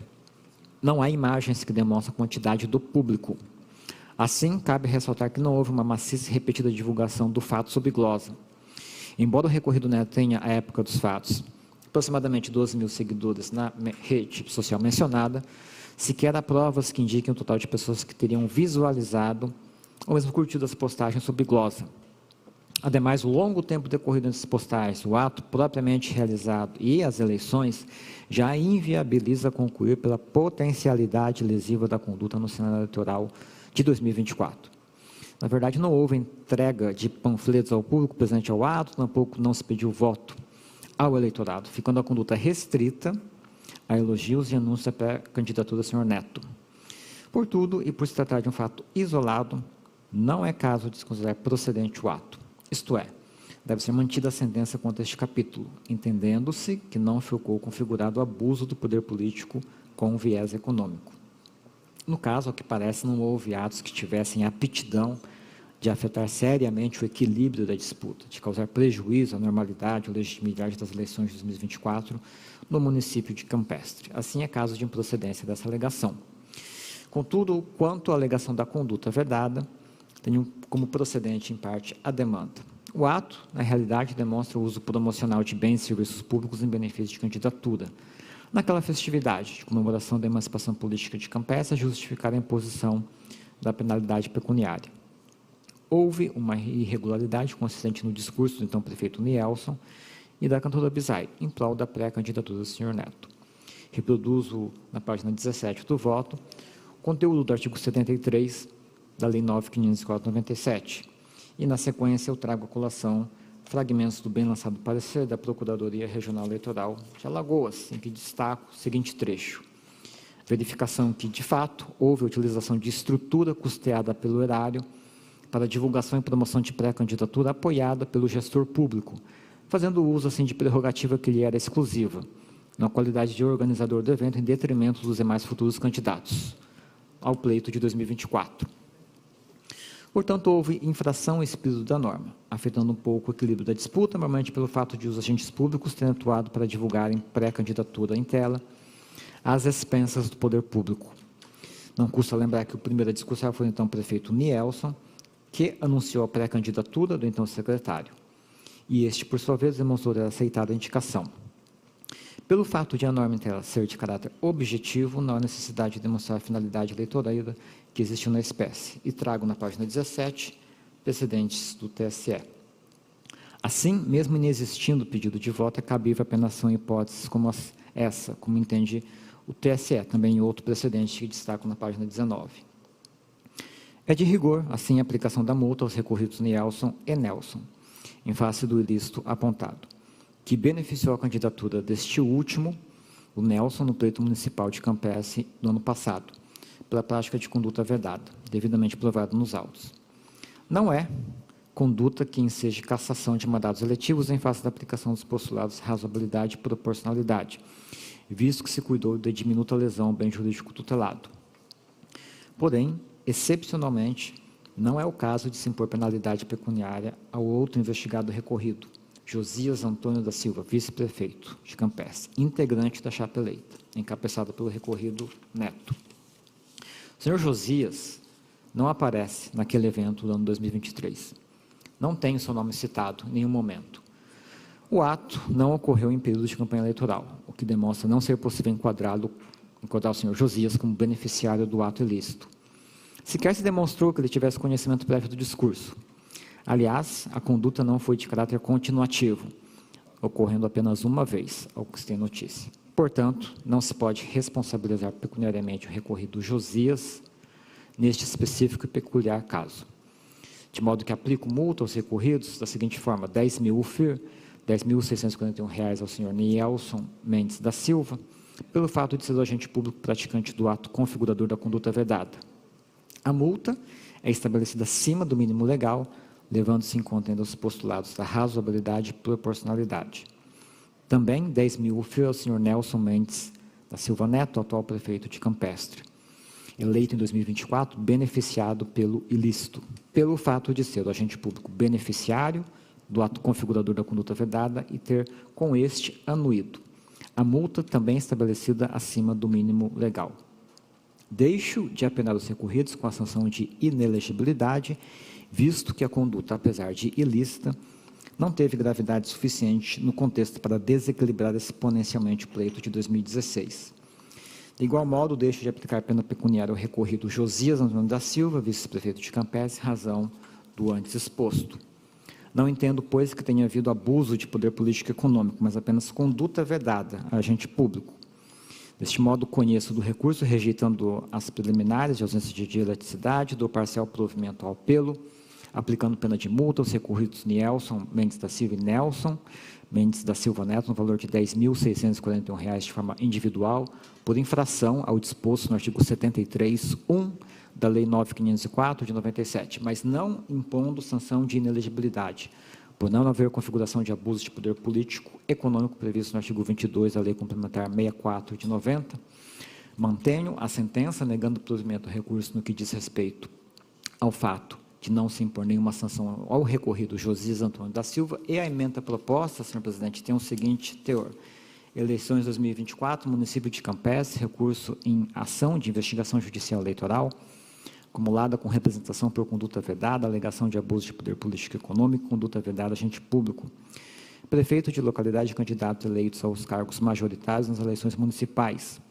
não há imagens que demonstram a quantidade do público. Assim, cabe ressaltar que não houve uma maciça e repetida divulgação do fato sob glosa. Embora o recorrido Neto tenha, à época dos fatos, aproximadamente 12 mil seguidores na rede social mencionada, sequer há provas que indiquem o total de pessoas que teriam visualizado ou mesmo curtido as postagens sob glosa. Ademais, o longo tempo decorrido entre as postagens, o ato propriamente realizado e as eleições já inviabiliza concluir pela potencialidade lesiva da conduta no cenário eleitoral de 2024. Na verdade, não houve entrega de panfletos ao público presente ao ato, tampouco não se pediu voto ao eleitorado, ficando a conduta restrita a elogios e anúncios da pré-candidatura do senhor Neto. Por tudo, e por se tratar de um fato isolado, não é caso de se considerar procedente o ato. Isto é, deve ser mantida a sentença contra este capítulo, entendendo-se que não ficou configurado o abuso do poder político com viés econômico. No caso, ao que parece, não houve atos que tivessem a aptidão de afetar seriamente o equilíbrio da disputa, de causar prejuízo à normalidade ou legitimidade das eleições de 2024 no município de Campestre. Assim, é caso de improcedência dessa alegação. Contudo, quanto à alegação da conduta vedada, tenho como procedente, em parte, a demanda. O ato, na realidade, demonstra o uso promocional de bens e serviços públicos em benefício de candidatura, naquela festividade de comemoração da emancipação política de Campestre, a justificar a imposição da penalidade pecuniária. Houve uma irregularidade consistente no discurso do então prefeito Nielson e da cantora Bizai, em prol da pré-candidatura do senhor Neto. Reproduzo na página 17 do voto o conteúdo do artigo 73 da Lei 9.504/97, e na sequência eu trago a colação fragmentos do bem lançado parecer da Procuradoria Regional Eleitoral de Alagoas, em que destaco o seguinte trecho. Verificação que, de fato, houve a utilização de estrutura custeada pelo erário para divulgação e promoção de pré-candidatura apoiada pelo gestor público, fazendo uso, assim, de prerrogativa que lhe era exclusiva, na qualidade de organizador do evento em detrimento dos demais futuros candidatos ao pleito de 2024. Portanto, houve infração ao espírito da norma, afetando um pouco o equilíbrio da disputa, normalmente pelo fato de os agentes públicos terem atuado para divulgarem pré-candidatura em tela às expensas do poder público. Não custa lembrar que o primeiro a discursar foi então o prefeito Nielson, que anunciou a pré-candidatura do então secretário. E este, por sua vez, demonstrou ter aceitado a indicação. Pelo fato de a norma em tela ser de caráter objetivo, não há necessidade de demonstrar a finalidade eleitoreira que existiu na espécie. E trago na página 17 precedentes do TSE. Assim, mesmo inexistindo o pedido de voto, é cabível a penação em hipóteses como essa, como entende o TSE, também outro precedente que destaco na página 19. É de rigor, assim, a aplicação da multa aos recorridos Nielson e Nelson, em face do ilícito apontado, que beneficiou a candidatura deste último, o Nelson, no pleito municipal de Campestre, no ano passado, pela prática de conduta vedada, devidamente provado nos autos. Não é conduta que enseje cassação de mandatos eletivos em face da aplicação dos postulados razoabilidade e proporcionalidade, visto que se cuidou de diminuta lesão ao bem jurídico tutelado. Porém, excepcionalmente, não é o caso de se impor penalidade pecuniária ao outro investigado recorrido, Josias Antônio da Silva, vice-prefeito de Campestre, integrante da chapa eleita, encabeçado pelo recorrido Neto. O senhor Josias não aparece naquele evento do ano 2023. Não tem o seu nome citado em nenhum momento. O ato não ocorreu em período de campanha eleitoral, o que demonstra não ser possível enquadrar o senhor Josias como beneficiário do ato ilícito. Sequer se demonstrou que ele tivesse conhecimento prévio do discurso. Aliás, a conduta não foi de caráter continuativo, ocorrendo apenas uma vez, ao que se tem notícia. Portanto, não se pode responsabilizar pecuniariamente o recorrido Josias neste específico e peculiar caso. De modo que aplico multa aos recorridos da seguinte forma: 10.000 UFIR, R$ 10.641 ao senhor Nielson Mendes da Silva, pelo fato de ser o agente público praticante do ato configurador da conduta vedada. A multa é estabelecida acima do mínimo legal, levando-se em conta ainda os postulados da razoabilidade e proporcionalidade. Também 10.000 UFIR ao senhor Nelson Mendes da Silva Neto, atual prefeito de Campestre, eleito em 2024, beneficiado pelo ilícito, pelo fato de ser o agente público beneficiário do ato configurador da conduta vedada e ter, com este, anuído. A multa também estabelecida acima do mínimo legal. Deixo de apenar os recorridos com a sanção de inelegibilidade, visto que a conduta, apesar de ilícita, não teve gravidade suficiente no contexto para desequilibrar exponencialmente o pleito de 2016. De igual modo, deixo de aplicar pena pecuniária ao recorrido Josias Antônio da Silva, vice-prefeito de Campestre, razão do antes exposto. Não entendo, pois, que tenha havido abuso de poder político e econômico, mas apenas conduta vedada a agente público. Deste modo, conheço do recurso, rejeitando as preliminares de ausência de dialeticidade, do parcial provimento ao apelo, aplicando pena de multa aos recorridos Nielson Mendes da Silva e Nelson Mendes da Silva Neto, no valor de R$ 10.641 de forma individual, por infração ao disposto no artigo 73.1 da Lei 9.504, de 97, mas não impondo sanção de inelegibilidade, por não haver configuração de abuso de poder político econômico previsto no artigo 22 da Lei Complementar 64, de 90, mantenho a sentença negando o provimento do recurso no que diz respeito ao fato de não se impor nenhuma sanção ao recorrido Josias Antônio da Silva, e a emenda proposta, senhor presidente, tem o seguinte teor: eleições 2024, município de Campestre, recurso em ação de investigação judicial eleitoral, acumulada com representação por conduta vedada, alegação de abuso de poder político e econômico, conduta vedada agente público, prefeito de localidade e candidatos eleitos aos cargos majoritários nas eleições municipais,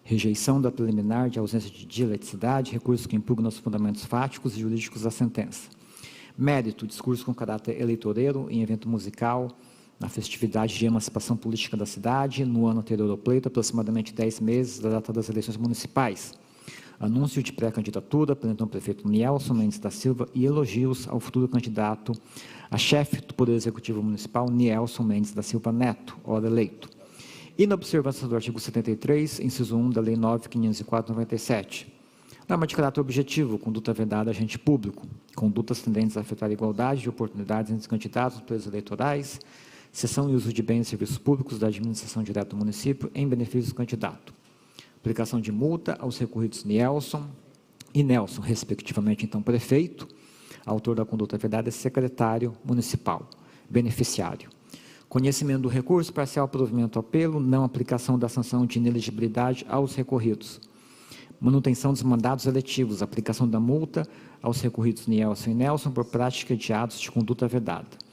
rejeição da preliminar de ausência de dialeticidade, recurso que impugna os fundamentos fáticos e jurídicos da sentença. Mérito, discurso com caráter eleitoreiro em evento musical, na festividade de emancipação política da cidade, no ano anterior ao pleito, aproximadamente 10 meses da data das eleições municipais. Anúncio de pré-candidatura pelo então prefeito Nielson Mendes da Silva e elogios ao futuro candidato a chefe do Poder Executivo Municipal, Nielson Mendes da Silva Neto, ora eleito. E na observância do artigo 73, inciso 1 da Lei 9.504/97. Norma de caráter objetivo, conduta vedada a agente público, condutas tendentes a afetar a igualdade de oportunidades entre os candidatos nos pleitos eleitorais, cessão e uso de bens e serviços públicos da administração direta do município em benefício do candidato, aplicação de multa aos recorridos Nielson e Nelson, respectivamente, então, prefeito, autor da conduta vedada, secretário municipal, beneficiário. Conhecimento do recurso, parcial provimento ao apelo, não aplicação da sanção de inelegibilidade aos recorridos. Manutenção dos mandados eletivos, aplicação da multa aos recorridos Nielson e Nelson por prática de atos de conduta vedada.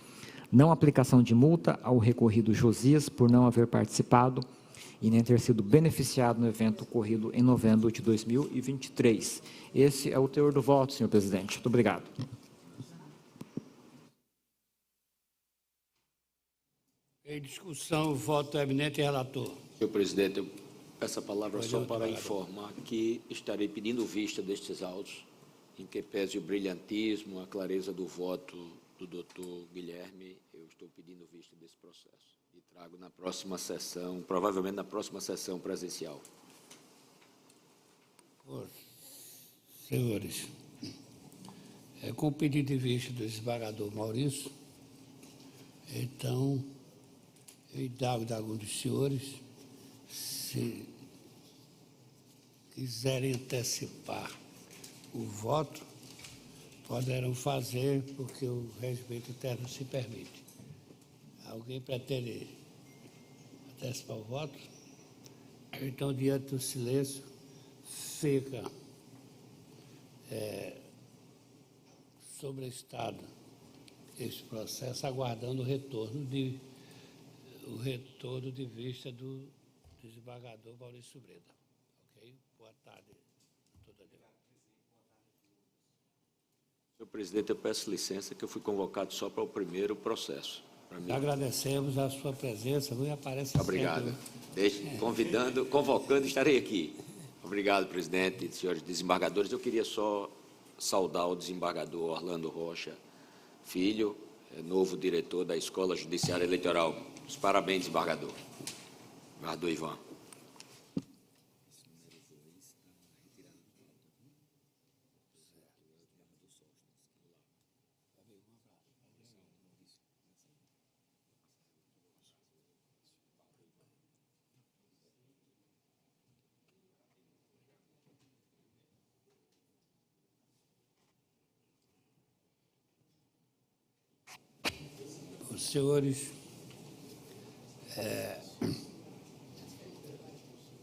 Não aplicação de multa ao recorrido Josias por não haver participado e nem ter sido beneficiado no evento ocorrido em novembro de 2023. Esse é o teor do voto, senhor presidente. Muito obrigado. Em discussão, voto eminente relator. Senhor presidente, eu peço a palavra só para informar que estarei pedindo vista destes autos, em que pese o brilhantismo, a clareza do voto do doutor Guilherme, eu estou pedindo vista desse processo. E trago na próxima sessão, provavelmente na próxima sessão presencial. Senhores, com o pedido de vista do desembargador Maurício, então, eu indago de algum dos senhores, se quiserem antecipar o voto, poderão fazer, porque o regimento interno se permite. Alguém pretende antecipar o voto? Então, diante do silêncio, fica sobrestado este processo, aguardando o retorno de vista do desembargador Maurício Breda. Ok? Boa tarde, doutor Daniel. Senhor presidente, eu peço licença que eu fui convocado só para o primeiro processo. Agradecemos a sua presença, não aparece Obrigado. sempre. Convocando, estarei aqui. Obrigado, presidente, senhores desembargadores. Eu queria só saudar o desembargador Orlando Rocha Filho, novo diretor da Escola Judiciária Eleitoral. Os parabéns, desembargador. Desembargador Ivan. Os senhores,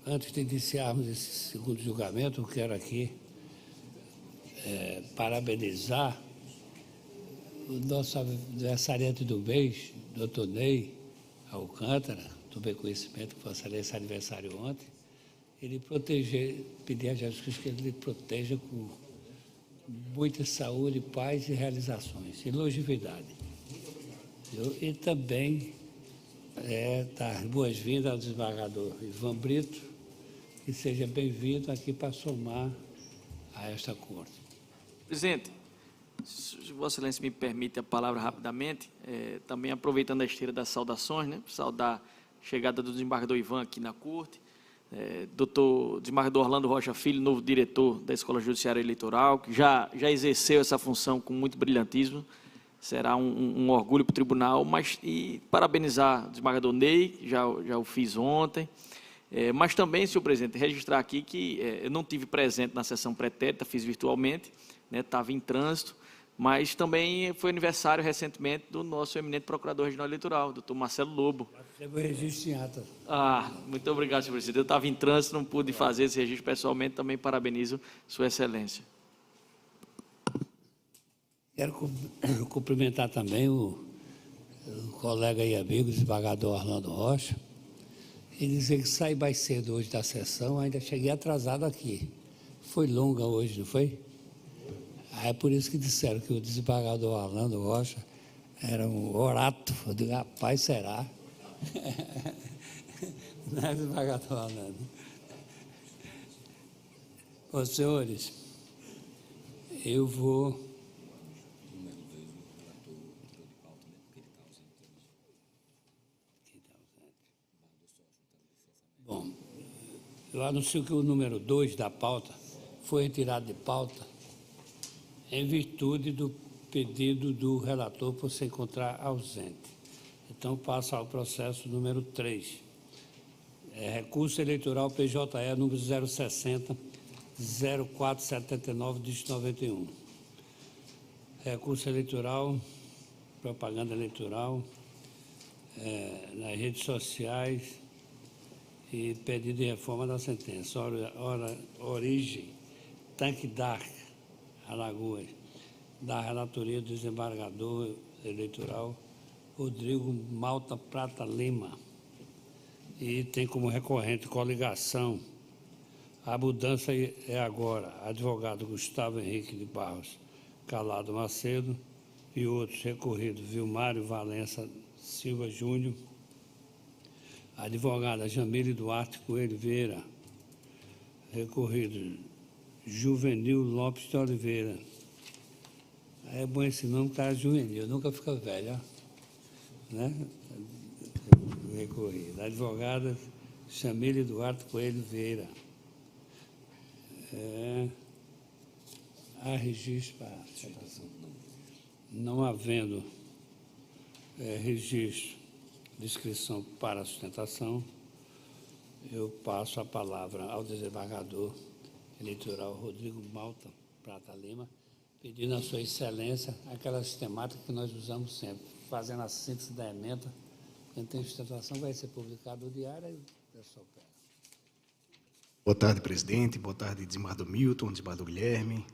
antes de iniciarmos esse segundo julgamento, eu quero aqui parabenizar o nosso aniversariante do mês, doutor Ney Alcântara, tomei conhecimento que foi esse aniversário ontem, ele pedir a Jesus que ele proteja com muita saúde, paz e realizações, e longevidade. E também dar boas-vindas ao desembargador Ivan Brito, que seja bem-vindo aqui para somar a esta corte. Presidente, se Vossa Excelência me permite a palavra rapidamente, também aproveitando a esteira das saudações, né, saudar a chegada do desembargador Ivan aqui na corte, doutor desembargador Orlando Rocha Filho, novo diretor da Escola Judiciária Eleitoral, que já exerceu essa função com muito brilhantismo. Será um orgulho para o tribunal, e parabenizar o desembargador Ney, já o fiz ontem, mas também, senhor presidente, registrar aqui que eu não tive presente na sessão pretérita, fiz virtualmente, estava em trânsito, mas também foi aniversário recentemente do nosso eminente procurador regional eleitoral, doutor Marcelo Lobo. Você vai registro em ata. Muito obrigado, senhor presidente. Eu estava em trânsito, não pude fazer esse registro pessoalmente, também parabenizo sua excelência. Quero cumprimentar também o colega e amigo, o desembargador Orlando Rocha, e dizer que saí mais cedo hoje da sessão, ainda cheguei atrasado aqui. Foi longa hoje, não foi? É por isso que disseram que o desembargador Orlando Rocha era um orato. Eu digo, rapaz, será? Não é, desembargador Orlando? Ô, senhores, eu vou... Bom, eu anuncio que o número 2 da pauta foi retirado de pauta em virtude do pedido do relator por se encontrar ausente. Então, passa ao processo número 3. Recurso eleitoral PJE número 060, 0479, dígito 91. Recurso eleitoral, propaganda eleitoral, nas redes sociais e pedido de reforma da sentença. Origem, Tanque Dark, Alagoas, da relatoria do desembargador eleitoral Rodrigo Malta Prata Lima. E tem como recorrente coligação. A mudança é agora. Advogado Gustavo Henrique de Barros Calado Macedo e outros recorridos Vilmário Valença Silva Júnior, advogada Jamile Duarte Coelho Vieira, recorrido Juvenil Lopes de Oliveira. É bom esse nome, cara, juvenil, nunca fica velho, ó. Né? Recorrido. Advogada Jamile Duarte Coelho Vieira. Há registro para a sustentação. Não havendo registro de inscrição para a sustentação, eu passo a palavra ao desembargador eleitoral Rodrigo Malta Prata Lima, pedindo a sua excelência aquela sistemática que nós usamos sempre, fazendo a síntese da emenda. Quem tem sustentação vai ser publicado no diário e o pessoal pega. Boa tarde, presidente. Boa tarde, desembargador Milton, desembargador Guilherme,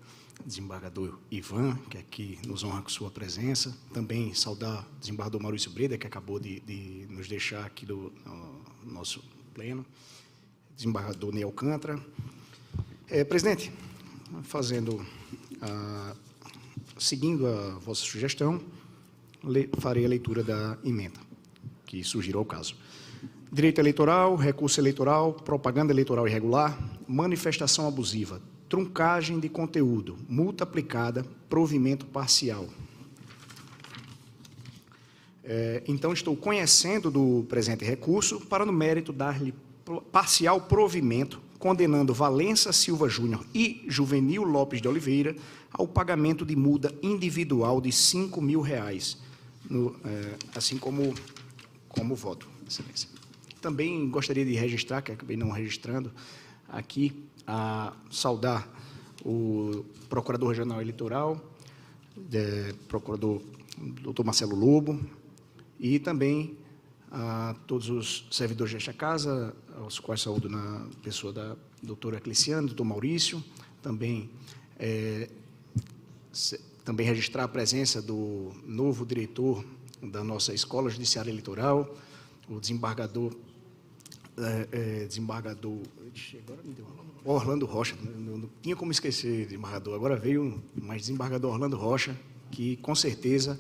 desembargador Ivan, que aqui nos honra com sua presença. Também saudar o desembargador Maurício Breda, que acabou de nos deixar aqui do nosso pleno. Desembargador Ney Alcântara. Presidente, seguindo a vossa sugestão, farei a leitura da emenda que surgiu ao caso. Direito eleitoral, recurso eleitoral, propaganda eleitoral irregular, manifestação abusiva, truncagem de conteúdo, multa aplicada, provimento parcial. Então, estou conhecendo do presente recurso para, no mérito, dar-lhe parcial provimento, condenando Valença Silva Júnior e Juvenil Lopes de Oliveira ao pagamento de multa individual de R$5.000, assim como voto, excelência. Também gostaria de registrar, que acabei não registrando, aqui, saudar o Procurador Regional Eleitoral, Procurador Dr. Marcelo Lobo, e também a todos os servidores desta casa, aos quais saúdo na pessoa da doutora Cleciane, doutor Maurício, também registrar a presença do novo diretor da nossa Escola Judiciária Eleitoral, o desembargador agora me deu Orlando Rocha, não tinha como esquecer, desembargador, agora veio mais desembargador Orlando Rocha, que com certeza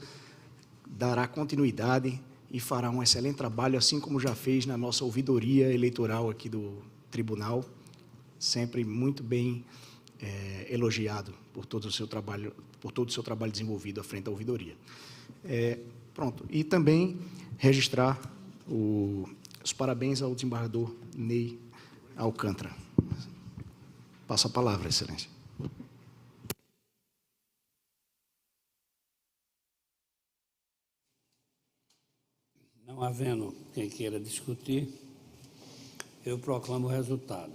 dará continuidade e fará um excelente trabalho, assim como já fez na nossa ouvidoria eleitoral aqui do tribunal, sempre muito bem elogiado por todo o seu trabalho desenvolvido à frente da ouvidoria. Pronto. E também registrar os parabéns ao desembargador Ney Alcântara. Passo a palavra, excelência. Não havendo quem queira discutir, eu proclamo o resultado.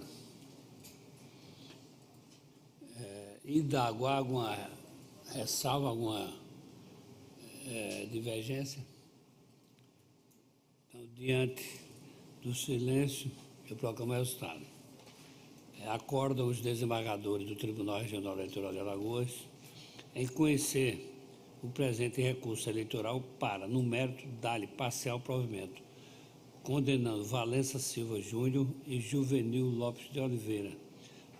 Indago alguma ressalva, alguma divergência? Então, diante do silêncio, eu proclamo o resultado. Acordam os desembargadores do Tribunal Regional Eleitoral de Alagoas em conhecer o presente recurso eleitoral para, no mérito, dar-lhe parcial provimento, condenando Valença Silva Júnior e Juvenil Lopes de Oliveira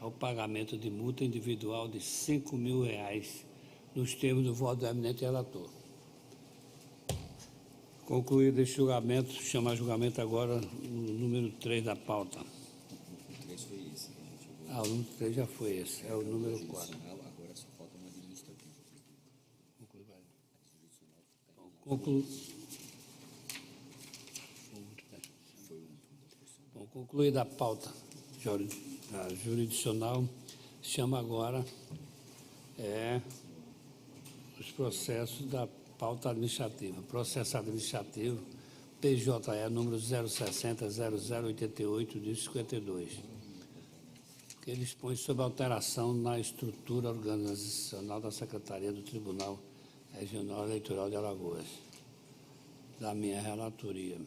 ao pagamento de multa individual de R$5.000, nos termos do voto do eminente relator. Concluído esse julgamento, chamo a julgamento agora o número 3 da pauta. O 3 foi esse. O número 3 já foi esse, é o número 4. Agora só falta um administrativo. Concluída a pauta jurisdicional, chama agora os processos da pauta administrativa. Processo administrativo PJE número 0600088 de 52, que ele expõe sobre alteração na estrutura organizacional da Secretaria do Tribunal Regional Eleitoral de Alagoas, da minha relatoria.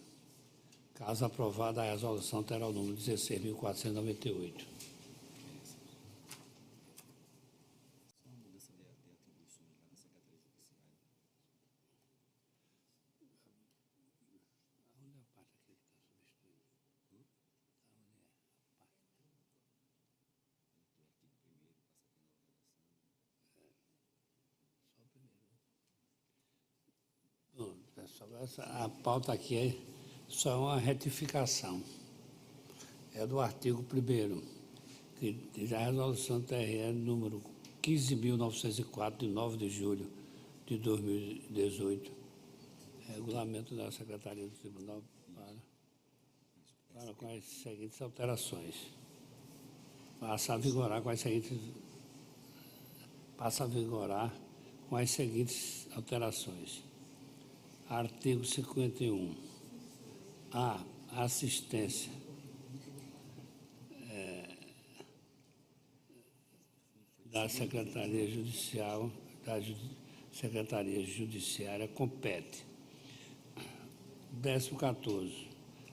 Caso aprovada, a resolução terá o número 16.498. A pauta aqui é só uma retificação. É do artigo 1º, que diz a resolução TRE número 15.904, de 9 de julho de 2018, regulamento da Secretaria do Tribunal para com as seguintes alterações. Passa a vigorar com as seguintes alterações. Artigo 51. A assistência da Secretaria Judicial, da Secretaria Judiciária compete. 14º.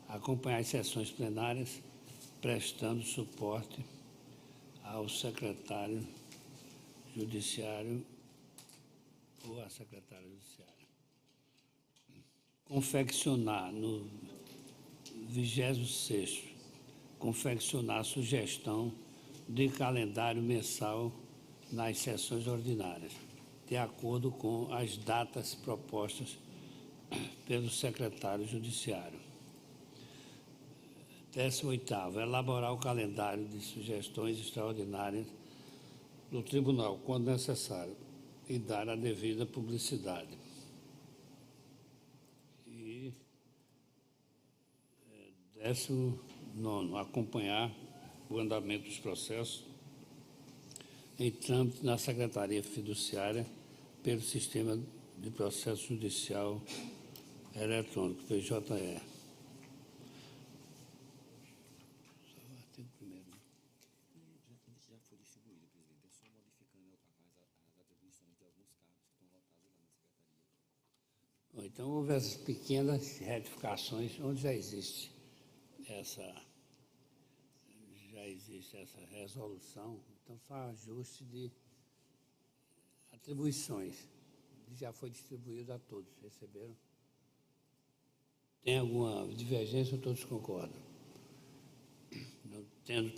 Acompanhar as sessões plenárias, prestando suporte ao secretário judiciário ou à secretária judiciária. Confeccionar, no 26º, confeccionar sugestão de calendário mensal nas sessões ordinárias, de acordo com as datas propostas pelo secretário judiciário. 18º, elaborar o calendário de sugestões extraordinárias do tribunal, quando necessário, e dar a devida publicidade. 19º, acompanhar o andamento dos processos em trâmite na Secretaria Fiduciária pelo Sistema de Processo Judicial Eletrônico, PJE. Já foi distribuído, presidente. É só modificando as atribuições de alguns cargos que estão lotados lá na Secretaria. Bom, então, houve as pequenas retificações onde já existe essa resolução, então só ajuste de atribuições. Já foi distribuído a todos, receberam? Tem alguma divergência ou todos concordam? Não, tendo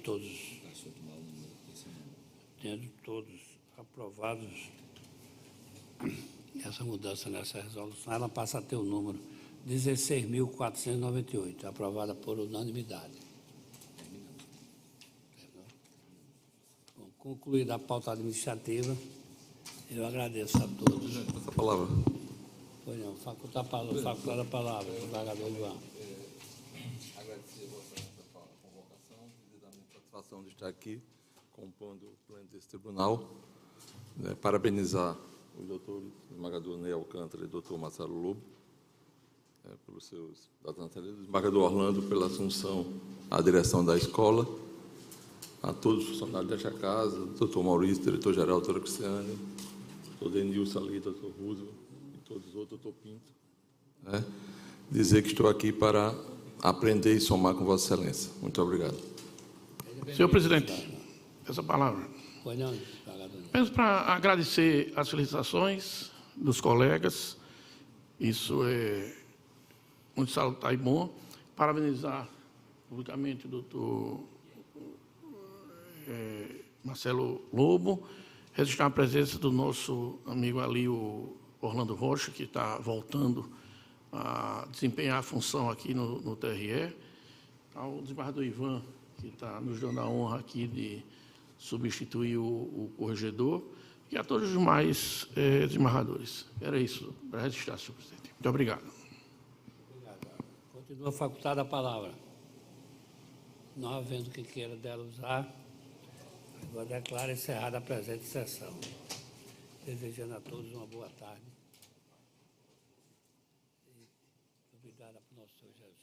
todos aprovados essa mudança nessa resolução, ela passa a ter o número 16.498, aprovada por unanimidade. Bom, concluída a pauta administrativa, eu agradeço a todos. Essa palavra. Pois não, facultar a palavra, desembargador Ivan. Agradecer a Vossa Excelência pela convocação, dizer da minha satisfação de estar aqui, compondo o pleno desse tribunal, parabenizar os doutores, o desembargador Ney Alcântara e o doutor Marcelo Lobo, pelos seus dados, o desembargador Orlando pela assunção à direção da escola, a todos os funcionários desta casa, o doutor Maurício, diretor-geral, doutora Cristiane, doutor Denilson ali, doutor Russo e todos os outros, doutor Pinto, dizer que estou aqui para aprender e somar com Vossa Excelência. Muito obrigado. Senhor presidente, essa palavra. Pois não, desembargador. Peço para agradecer as felicitações dos colegas, isso é muito salutar e bom. Parabenizar publicamente o doutor Marcelo Lobo, registrar a presença do nosso amigo ali, o Orlando Rocha, que está voltando a desempenhar a função aqui no TRE, ao desembargador Ivan, que está nos dando a honra aqui de substituir o corregedor, e a todos os demais desembargadores. Era isso, para registrar, senhor presidente. Muito obrigado. Continua facultada a palavra. Não havendo que queira dela usar, agora declaro encerrada a presente sessão. Desejando a todos uma boa tarde. E obrigado por nosso Senhor Jesus.